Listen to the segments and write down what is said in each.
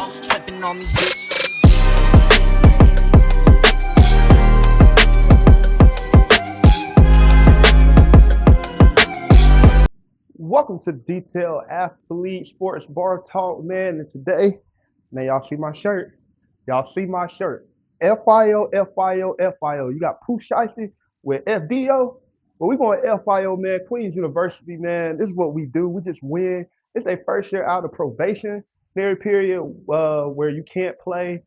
dogs tripping on me, bitch. Welcome to Detail Athlete Sports Bar Talk, man. And today, man, y'all see my shirt. Y'all see my shirt. FYO, FYO, FYO. You got Pooh Shiesty with FDO. Well, we going FYO, man. Queens University, man. This is what we do. We just win. It's their first year out of probationary period where you can't play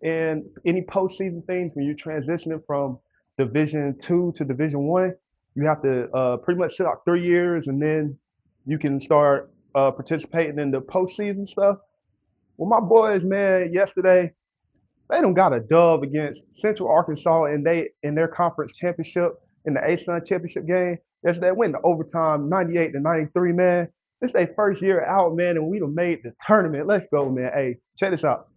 in any postseason things when you're transitioning from Division Two to Division One. You have to pretty much sit out 3 years and then you can start participating in the postseason stuff. Well, my boys, man, yesterday they don't got a dub against Central Arkansas in their conference championship in the A-Sun championship game. Yesterday went to overtime, 98-93, man. This is their first year out, man, and we done made the tournament. Let's go, man. Hey, check this out.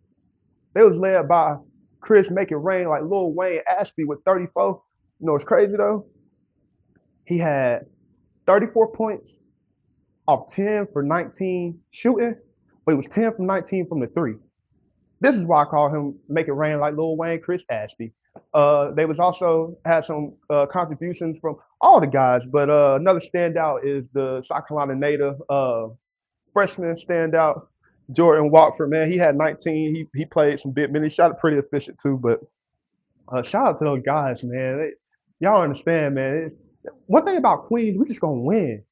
They was led by Chris Make It Rain like Lil Wayne Ashby with 34. You know what's crazy though? He had 34 points off 10 for 19 shooting, but it was 10 from 19 from the three. This is why I call him Make It Rain like Lil Wayne, Chris Ashby. They was also had some contributions from all the guys, but another standout is the South Carolina native freshman standout, Jordan Watford. Man, he had 19. He played some big minutes. He shot it pretty efficient too. But shout out to those guys, man. Y'all understand, man. One thing about Queens, we just gonna win.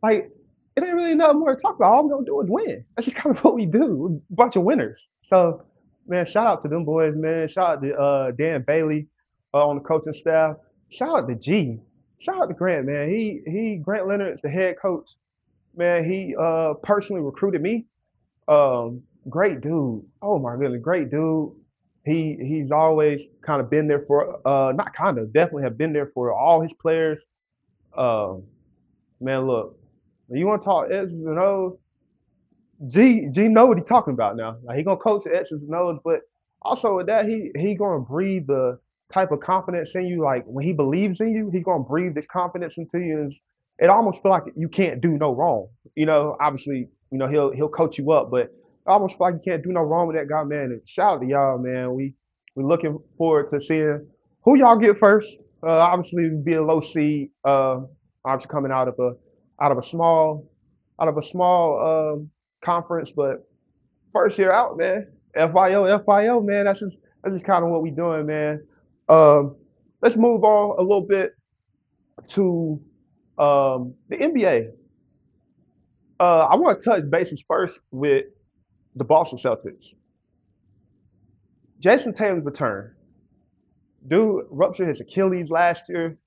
Like it ain't really nothing more to talk about. All we're gonna do is win. That's just kind of what we do. We're a bunch of winners. So, man, shout out to them boys, man. Shout out to Dan Bailey on the coaching staff. Shout out to G. Shout out to Grant, man. Grant Leonard's the head coach. Man, he personally recruited me. Great dude. Oh my goodness, great dude. He's always kind of been there for not kind of, definitely have been there for all his players. Man, look. You want to talk X's and O's? G know what he's talking about now. Like he gonna coach the X's and O's, but also with that, he gonna breathe the type of confidence in you. Like when he believes in you, he's gonna breathe this confidence into you. And it almost feel like you can't do no wrong. You know, obviously, you know he'll coach you up, but I almost feel like you can't do no wrong with that guy, man. And shout out to y'all, man. We looking forward to seeing who y'all get first. Obviously, be a low seed. Obviously coming out of a small conference, but first year out, man. FYO, man. That's just kind of what we doing, man. Let's move on a little bit to the NBA. I want to touch bases first with the Boston Celtics. Jason Tatum's return. Dude ruptured his Achilles last year.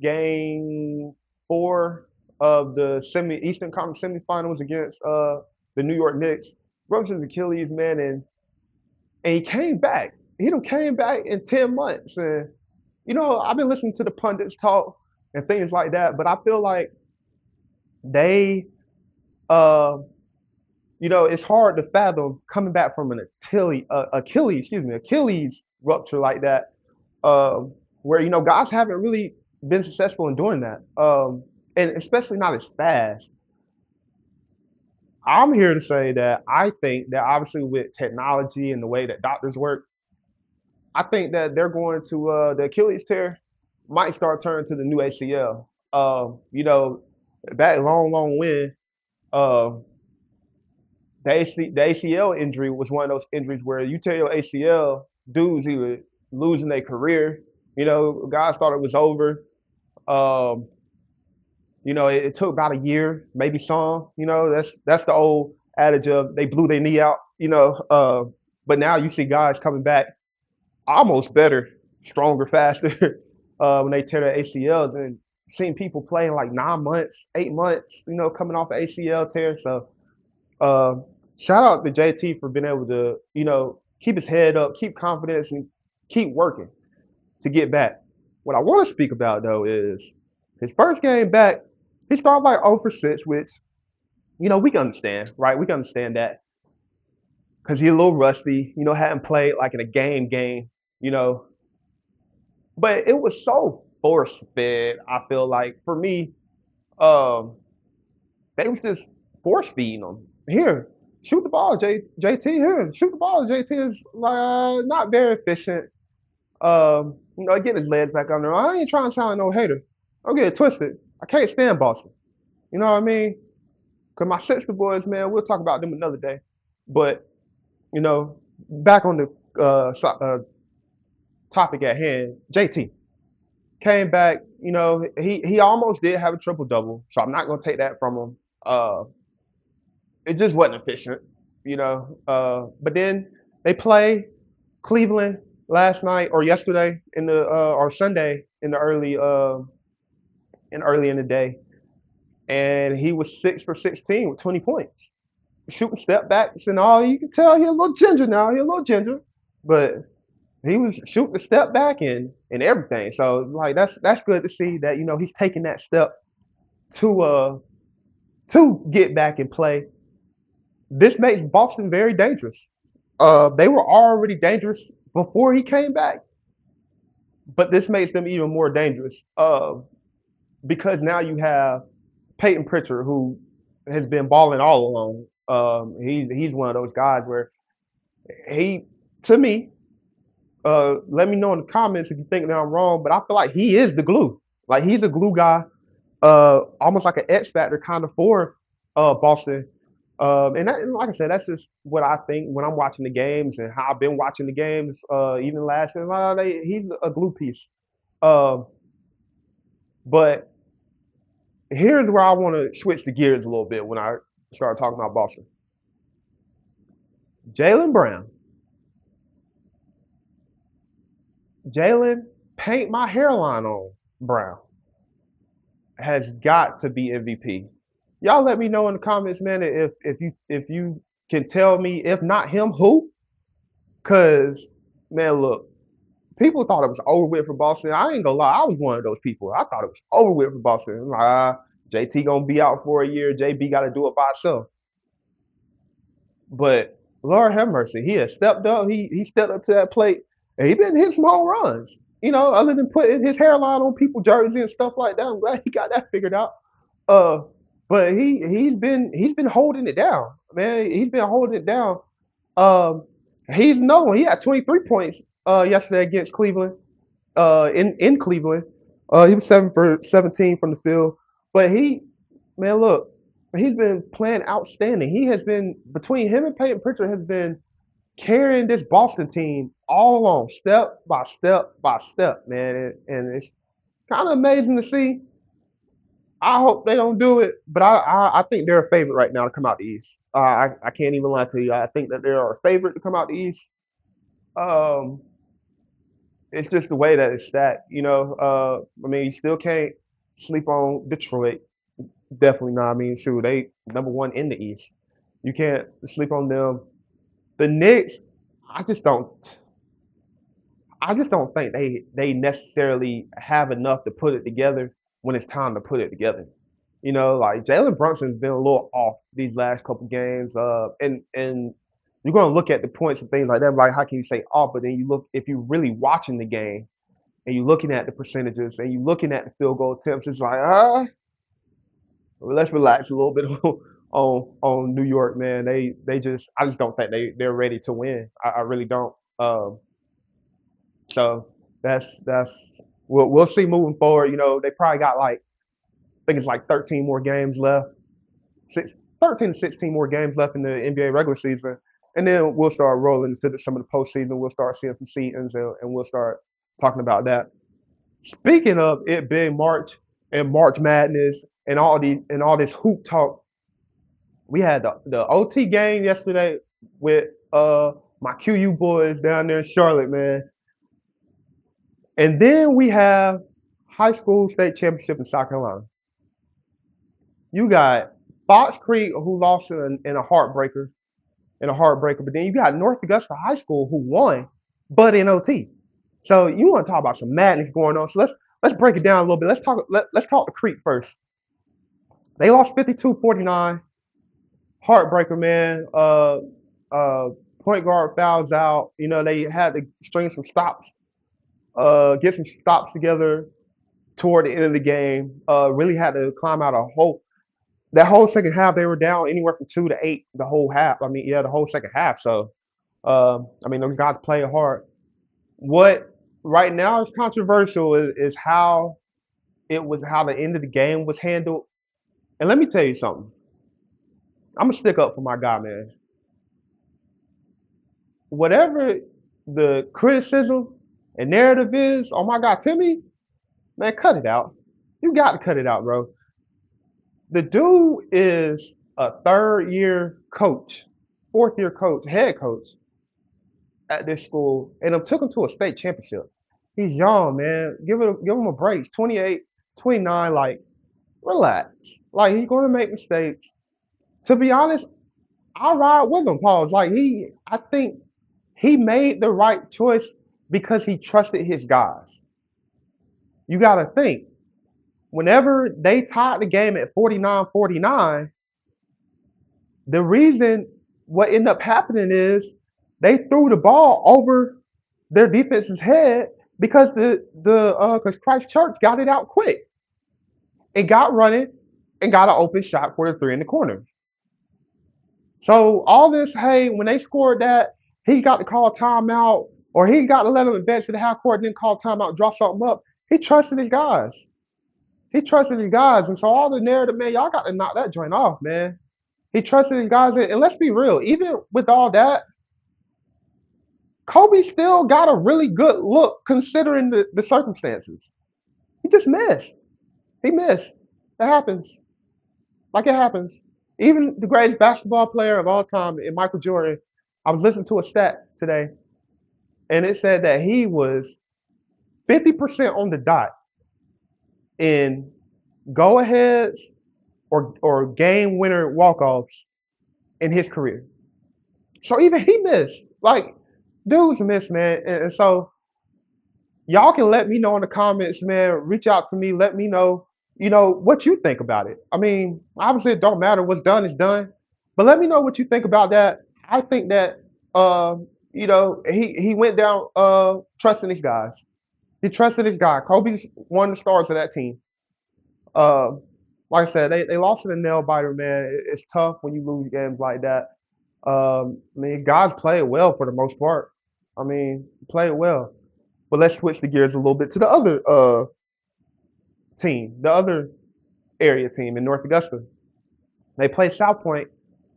Game 4 of the Eastern Conference semifinals against the New York Knicks. Ruptured his Achilles, man, and he came back. He done came back in 10 months. And, you know, I've been listening to the pundits talk and things like that, but I feel like they, you know, it's hard to fathom coming back from an Achilles rupture like that, where, you know, guys haven't really been successful in doing that. And especially not as fast. I'm here to say that I think that obviously with technology and the way that doctors work, I think that they're going to the Achilles tear might start turning to the new ACL. You know, that long win. Uh, the ACL injury was one of those injuries where you tear your ACL, dudes either losing their career. You know, guys thought it was over. Um, You know, it took about a year, maybe some. You know, that's the old adage of they blew their knee out. You know, but now you see guys coming back almost better, stronger, faster when they tear their ACLs, and seeing people playing like 9 months, 8 months. You know, coming off an ACL tear. So uh, shout out to JT for being able to, you know, keep his head up, keep confidence, and keep working to get back. What I want to speak about though is his first game back. He started like 0 for 6, which, you know, we can understand, right? We can understand that because he's a little rusty, you know, hadn't played like in a game, you know. But it was so force fed, I feel like. For me, um, they was just force feeding him. Here, Shoot the ball, JT here. Shoot the ball. JT is not very efficient. Get his legs back on there. I ain't trying to sound no hater. Don't get it twisted. I can't stand Boston. You know what I mean? Cause my sister boys, man, we'll talk about them another day. But you know, back on the topic at hand, JT came back. You know, he almost did have a triple double, so I'm not gonna take that from him. It just wasn't efficient, you know. But then they play Cleveland last night or yesterday in the or Sunday in the early in the day, and he was 6 for 16 with 20 points, shooting step backs and all. You can tell he a little ginger now. He a little ginger, but he was shooting the step back and everything. So like that's good to see that he's taking that step to get back and play. This makes Boston very dangerous. They were already dangerous before he came back, but this makes them even more dangerous. Because now you have Peyton Pritchard, who has been balling all along. He's one of those guys where he, to me, let me know in the comments if you think that I'm wrong, but I feel like he is the glue. Like he's a glue guy, almost like an X factor kind of for Boston. And like I said, that's just what I think when I'm watching the games and how I've been watching the games, even last year. He's a glue piece. Uh, but here's where I want to switch the gears a little bit when I start talking about Boston. Jaylen Brown. Jaylen, paint my hairline on Brown has got to be MVP. Y'all let me know in the comments, man, if you can tell me, if not him, who? Cause man, look, people thought it was over with for Boston. I ain't gonna lie, I was one of those people. I thought it was over with for Boston. JT gonna be out for a year. JB got to do it by himself. But Lord have mercy, he has stepped up. He stepped up to that plate, and he been hitting some home runs. Other than putting his hairline on people's jerseys and stuff like that. I'm glad he got that figured out. Uh, but he's been holding it down, man. He's been holding it down. Um, he's known. He had 23 points yesterday against Cleveland. In Cleveland, he was 7 for 17 from the field. But man, look, he's been playing outstanding. He has been between him and Peyton Pritchard has been carrying this Boston team all along, step by step by step, man. And it's kind of amazing to see. I hope they don't do it, but I think they're a favorite right now to come out the East. I can't even lie to you. I think that they are a favorite to come out the East. Um, it's just the way that it's stacked, I mean, you still can't sleep on Detroit. Definitely not. I mean, shoot, they number one in the East. You can't sleep on them. The Knicks, I just don't. I just don't think they necessarily have enough to put it together when it's time to put it together. Like Jalen Brunson's been a little off these last couple games. And you're gonna look at the points and things like that. Like how can you say off? But then you look if you're really watching the game and you're looking at the percentages and you're looking at the field goal attempts, it's like let's relax a little bit on New York, man. They just I just don't think they're ready to win. I really don't. So that's we'll see moving forward. They probably got like I think it's like 13 more games left, 13 to 16 more games left in the NBA regular season, and then we'll start rolling into some of the postseason. We'll start seeing some seasons, and we'll start talking about that. Speaking of it being March and March Madness and all this hoop talk, we had the OT game yesterday with my QU boys down there in Charlotte, man. And then we have high school state championship in South Carolina. You got Fox Creek who lost in a heartbreaker, but then you got North Augusta High School who won, but in OT. So you want to talk about some madness going on? So let's break it down a little bit. Let's talk the Creek first. They lost 52-49. Heartbreaker, man. Point guard fouls out. They had to string some stops, get some stops together toward the end of the game. Really had to climb out a hole. That whole second half, they were down anywhere from 2 to 8 the whole half. I mean, yeah, the whole second half. So, I mean, those guys play hard. What right now is controversial is how the end of the game was handled. And let me tell you something. I'm gonna stick up for my guy, man. Whatever the criticism and narrative is on my guy Timmy, man, cut it out. You got to cut it out, bro. The dude is a third year coach, fourth year coach, head coach at this school, and it took him to a state championship. He's young, man. Give him a break. He's 28, 29. Like, relax. Like, he's going to make mistakes. To be honest, I ride with him, Paul. Like, I think he made the right choice because he trusted his guys. You got to think, whenever they tied the game at 49-49, the reason what ended up happening is they threw the ball over their defense's head because because Christ Church got it out quick and got running and got an open shot for the three in the corner. So all this, hey, when they scored that, he got to call timeout or he got to let them advance to the half court and then call timeout, draw something up. He trusted his guys. He trusted his guys. And so all the narrative, man, y'all got to knock that joint off, man. He trusted his guys. And let's be real, even with all that, Kobe still got a really good look considering the circumstances. He just missed. He missed. It happens. Like it happens. Even the greatest basketball player of all time, in Michael Jordan, I was listening to a stat today, and it said that he was 50% on the dot in go aheads or game winner walk offs in his career. So even he missed. Like, dudes missed, man. And so y'all can let me know in the comments, man. Reach out to me. Let me know, what you think about it. I mean, obviously it don't matter. What's done is done. But let me know what you think about that. I think that he went down trusting his guys. He trusted his guy. Kobe's one of the stars of that team. Uh, like I said, they lost in a nail biter, man. It's tough when you lose games like that. I mean, guys played well for the most part. I mean, played well. But let's switch the gears a little bit to the other team, the other area team in North Augusta. They played South Point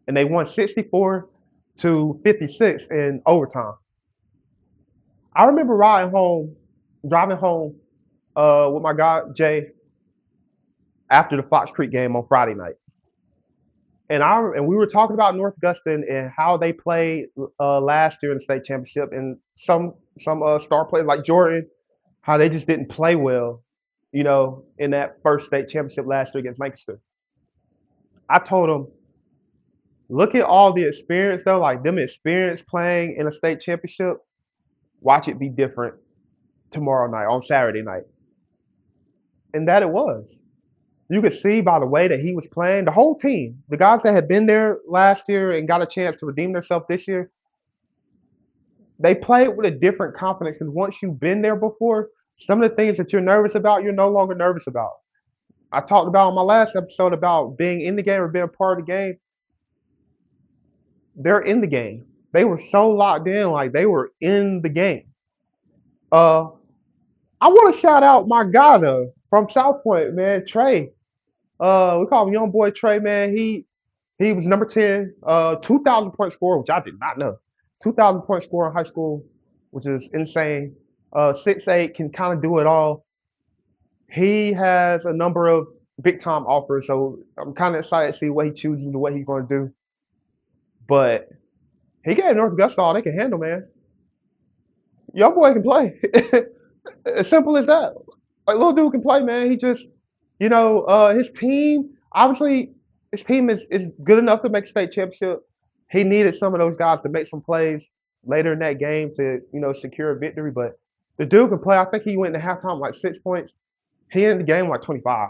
and they won 64-56 in overtime. I remember driving home with my guy Jay after the Fox Creek game on Friday night. And we were talking about North Augusta and how they played last year in the state championship, and some star players like Jordan, how they just didn't play well, in that first state championship last year against Lancaster. I told them, look at all the experience though, like them experience playing in a state championship. Watch it be different tomorrow night on Saturday night, and that it was. You could see by the way that he was playing, the whole team, the guys that had been there last year and got a chance to redeem themselves this year, they played with a different confidence. Because once you've been there before, some of the things that you're nervous about, you're no longer nervous about. I talked about on my last episode about being in the game or being part of the game. They're in the game. They were so locked in, like they were in the game. Uh, I want to shout out my guy though from South Point, man, Trey. We call him young boy Trey, man. He was number 10, 2,000 point scorer, which I did not know. 2,000 point scorer in high school, which is insane. 6'8", can kind of do it all. He has a number of big time offers, so I'm kind of excited to see what he chooses and what he's going to do. But he gave North Augusta all they can handle, man. Young boy can play. As simple as that. Like, little dude can play, man. He just, his team, obviously, his team is good enough to make state championship. He needed some of those guys to make some plays later in that game to, secure a victory. But the dude can play. I think he went into halftime like 6 points. He ended the game like 25.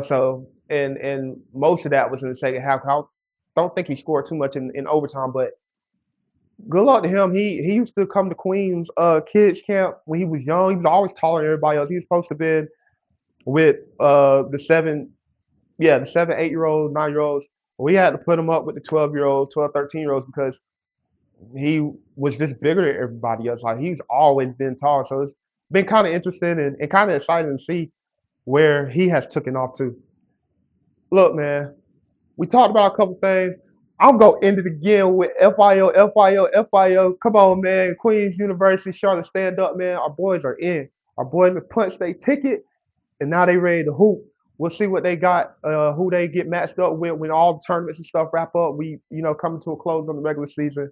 So and most of that was in the second half. I don't think he scored too much in overtime, but good luck to him. He used to come to Queens kids camp when he was young. He was always taller than everybody else. He was supposed to be with the yeah, the 7, 8-year-olds, 9-year-olds. We had to put him up with the 12-year-olds, 12, 13-year-olds because he was just bigger than everybody else. Like he's always been tall. So it's been kind of interesting and kind of exciting to see where he has taken off to. Look, man, we talked about a couple things. I'm gonna end it again with FYO, FYO, FYO. Come on, man. Queens University, Charlotte, stand up, man. Our boys are in. Our boys have punched their ticket, and now they ready to hoop. We'll see what they got, who they get matched up with when all the tournaments and stuff wrap up. We, coming to a close on the regular season.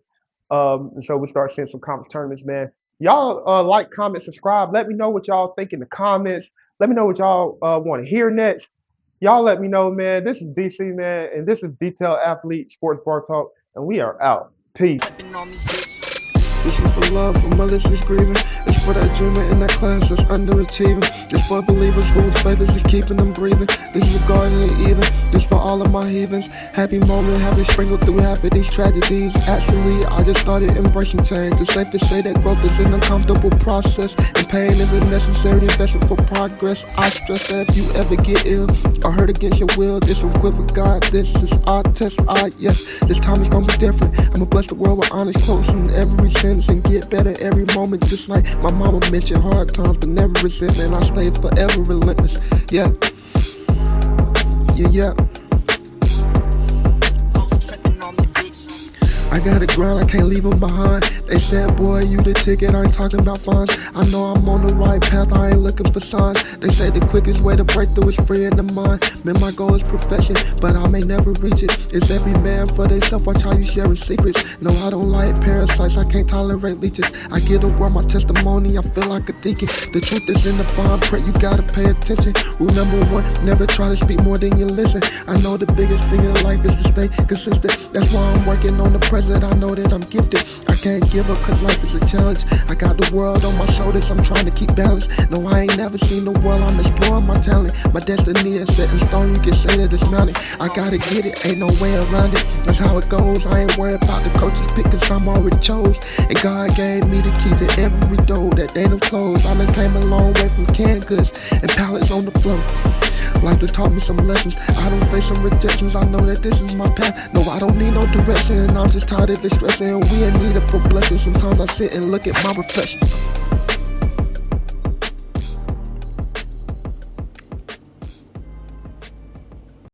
And so we start seeing some conference tournaments, man. Y'all like, comment, subscribe. Let me know what y'all think in the comments. Let me know what y'all want to hear next. Y'all let me know, man. This is DC, man, and this is Detailed Athlete Sports Bar Talk, and we are out. Peace. This is for love, for mothers that's grieving. It's for that dreamer in that class that's underachieving. This for believers whose faith is just keeping them breathing. This is a garden of Eden. This for all of my heathens. Happy moment, happy sprinkled through half of these tragedies. Actually, I just started embracing change. It's safe to say that growth is an uncomfortable process, and pain is a necessary investment for progress. I stress that if you ever get ill or hurt against your will, this will quit with God. This is our test. Yes, this time is gonna be different. I'ma bless the world with honest quotes in every sentence and get better every moment, just like my mama mentioned. Hard times but never resentment. I stay forever relentless. Yeah. I gotta grind, I can't leave them behind. They said, boy, you the ticket, I ain't talking about fines. I know I'm on the right path, I ain't looking for signs. They say the quickest way to break through is freeing the mind. Man, my goal is perfection, but I may never reach it. It's every man for themselves, watch how you sharing secrets. No, I don't like parasites, I can't tolerate leeches. I get to word my testimony, I feel like a deacon. The truth is in the fine print, you gotta pay attention. Rule number 1, never try to speak more than you listen. I know the biggest thing in life is to stay consistent. That's why I'm working on the present. I know that I'm gifted. I can't give up cause life is a challenge. I got the world on my shoulders, I'm trying to keep balance. No, I ain't never seen the world, I'm exploring my talent. My destiny is set in stone, you can say that it's mounted. I gotta get it, ain't no way around it. That's how it goes, I ain't worried about the coach's pick cause I'm already chose. And God gave me the key to every door that they done closed. I done came a long way from canned goods and pallets on the floor. Life done taught me some lessons. I don't face some rejections. I know that this is my path. No, I don't need no direction. I'm just tired of this stressing. We in need of a blessing. Sometimes I sit and look at my reflection.